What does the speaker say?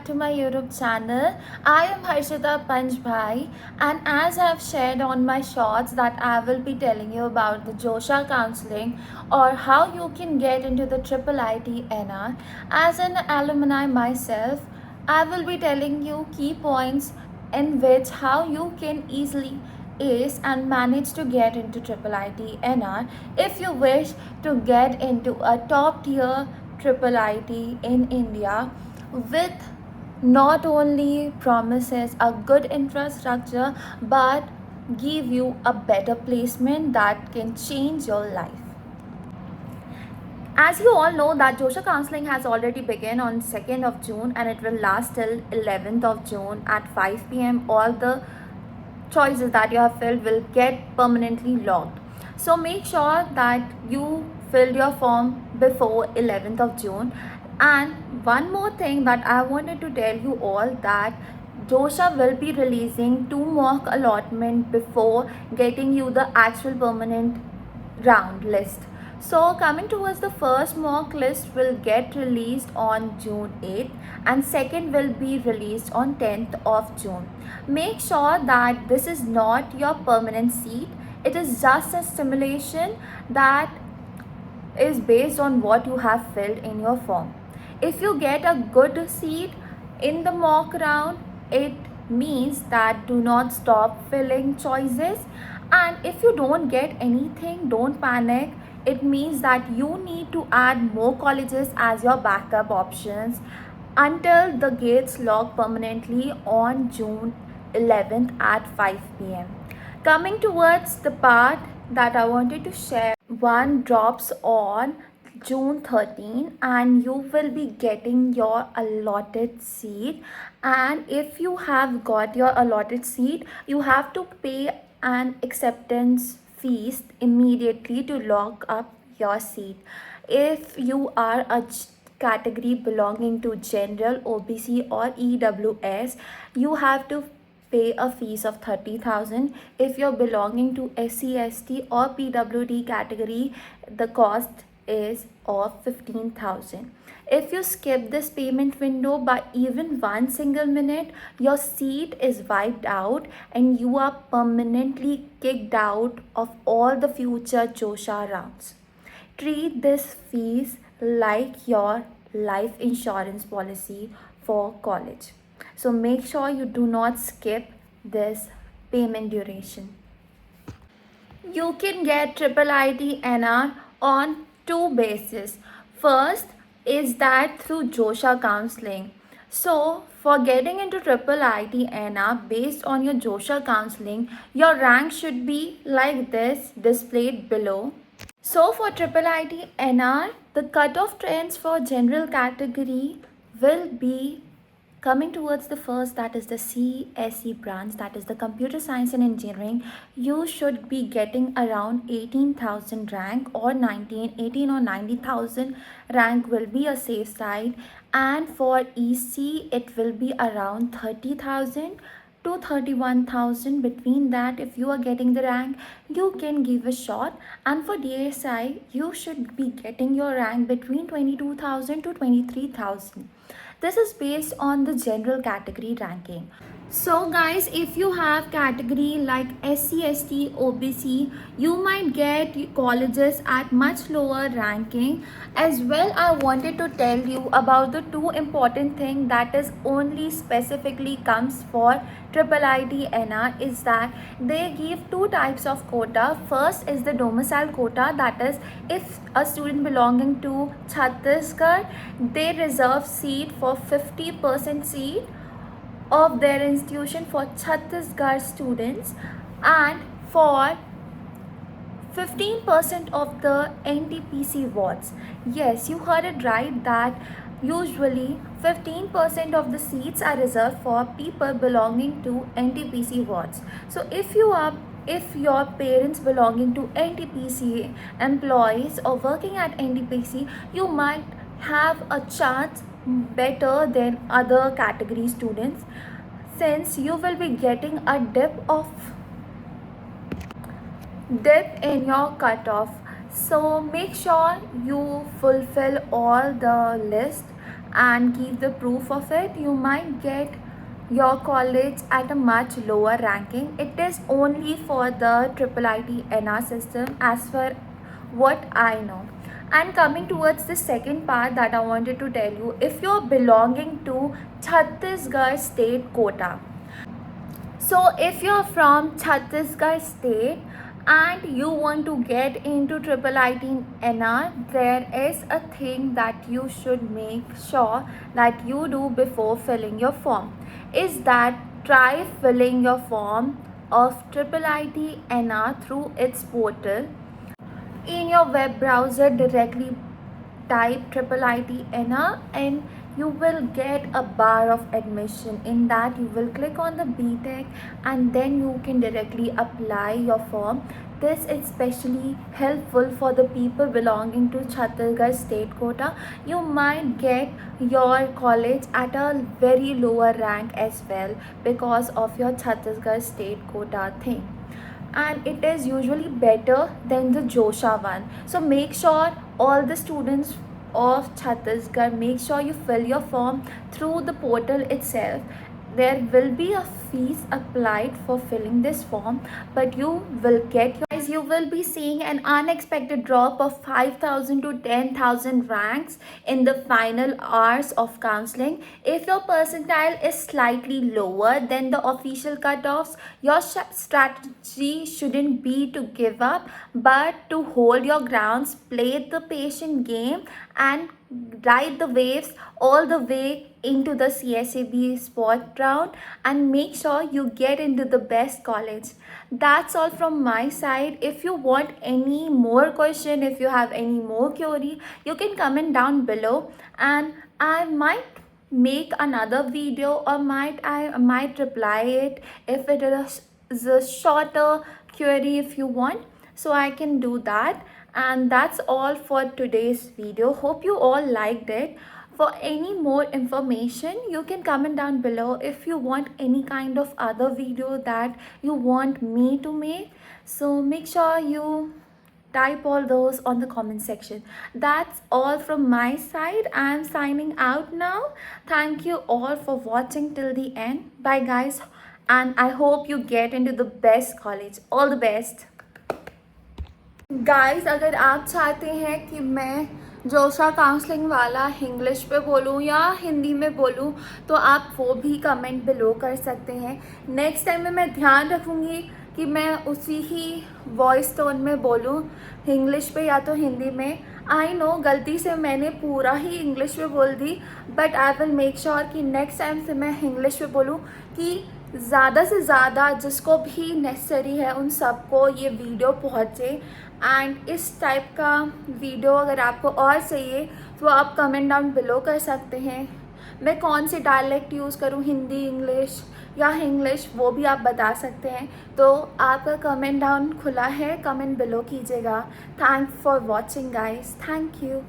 back to my YouTube channel. I am Harshita Panchbhai, and as I've shared on my shorts that I will be telling you about the Josha counseling or how you can get into the Triple IT NR. As an alumni myself, I will be telling you key points in which how you can easily ace and manage to get into Triple IT NR if you wish to get into a top tier Triple IT in India with not only promises a good infrastructure but give you a better placement that can change your life. As you all know that Josha counseling has already begun on 2nd of June and it will last till 11th of June at 5 p.m. All the choices that you have filled will get permanently locked. So make sure that you filled your form before 11th of June. And one more thing that I wanted to tell you all that Josha will be releasing 2 mock allotment before getting you the actual permanent round list. So coming towards the first mock list will get released on June 8th and second will be released on 10th of June. Make sure that this is not your permanent seat. It is just a simulation that is based on what you have filled in your form. If you get a good seat in the mock round, it means that do not stop filling choices. And if you don't get anything, don't panic. It means that you need to add more colleges as your backup options until the gates lock permanently on June 11th at 5 p.m. Coming towards the part that I wanted to share, one drops on June 13 and you will be getting your allotted seat. And if you have got your allotted seat, you have to pay an acceptance fees immediately to lock up your seat. If you are a category belonging to general, OBC or EWS, you have to pay a fees of 30,000. If you're belonging to SC/ST or PWD category, the cost is of 15,000. If you skip this payment window by even 1 single minute, your seat is wiped out and you are permanently kicked out of all the future Josha rounds. Treat this fees like your life insurance policy for college. So make sure you do not skip this payment duration. You can get Triple IT NR on two bases. First is that through Josha counseling. So for getting into Triple IT NR based on your Josha counseling, your rank should be like this displayed below. So for Triple IT NR, the cutoff trends for general category will be coming towards the first, that is the CSE branch, that is the computer science and engineering. You should be getting around 18,000 rank or 18 or 90,000 rank will be a safe side. And for EC, it will be around 30,000 to 31,000. Between that, if you are getting the rank, you can give a shot. And for DSI, you should be getting your rank between 22,000 to 23,000. This is based on the general category ranking. So guys, if you have category like SC/ST, OBC, you might get colleges at much lower ranking. As well, I wanted to tell you about the two important thing that is only specifically comes for Triple IT NR is that they give two types of quota. First is the domicile quota, that is if a student belonging to Chhattisgarh, they reserve seat for 50% seat of their institution for Chhattisgarh students, and for 15% of the NTPC wards. Yes, you heard it right, that usually 15% of the seats are reserved for people belonging to NTPC wards. So if your parents belonging to NTPC employees or working at NTPC, you might have a chance better than other category students, since you will be getting a dip in your cutoff. So make sure you fulfill all the list and give the proof of it, you might get your college at a much lower ranking. It is only for the IIIT NR system as per what I know. And coming towards the second part that I wanted to tell you, if you're belonging to Chhattisgarh state quota, so if you're from Chhattisgarh state and you want to get into IIIT NR, there is a thing that you should make sure that you do before filling your form. Is that try filling your form of IIIT NR through its portal. In your web browser, directly type IIIT NR and you will get a bar of admission. In that you will click on the BTech and then you can directly apply your form. This is especially helpful for the people belonging to Chhattisgarh state quota. You might get your college at a very lower rank as well because of your Chhattisgarh state quota thing, and it is usually better than the Josha one. So make sure all the students of Chhattisgarh, make sure you fill your form through the portal itself. There will be a fees applied for filling this form, but you will get your, guys, you will be seeing an unexpected drop of 5,000 to 10,000 ranks in the final hours of counseling. If your percentile is slightly lower than the official cutoffs, your strategy shouldn't be to give up, but to hold your grounds, play the patient game, and ride the waves all the way into the CSAB sport round and make sure you get into the best college. That's all from my side. If you want any more question, if you have any more query, you can comment down below and I might make another video, or I might reply it if it is a shorter query if you want, so I can do that. And that's all for today's video. Hope you all liked it. For any more information, you can comment down below if you want any kind of other video that you want me to make. So make sure you type all those on the comment section. That's all from my side. I'm signing out now. Thank you all for watching till the end. Bye guys, and I hope you get into the best college. All the best. Guys, अगर आप चाहते हैं कि मैं जोशा counselling वाला English पे बोलूँ या हिंदी में बोलूँ, तो आप वो भी कमेंट बिलो कर सकते हैं. नेक्स्ट टाइम में मैं ध्यान रखूँगी कि मैं उसी ही वॉइस टोन में बोलूँ, इंग्लिश पे या तो हिंदी में. आई नो गलती से मैंने पूरा ही इंग्लिश में बोल दी, but I will make sure कि नेक्स्ट टाइम से मैं इंग्लिश में बोलूँ कि ज़्यादा से ज़्यादा जिसको भी नेसेसरी है उन सबको ये वीडियो पहुँचे. एंड इस टाइप का वीडियो अगर आपको और चाहिए तो आप कमेंट डाउन बिलो कर सकते हैं. मैं कौन से डायलेक्ट यूज़ करूँ, हिंदी, इंग्लिश या इंग्लिश, वो भी आप बता सकते हैं. तो आपका कमेंट डाउन खुला है, कमेंट बिलो कीजिएगा. Thanks for watching guys. Thank you.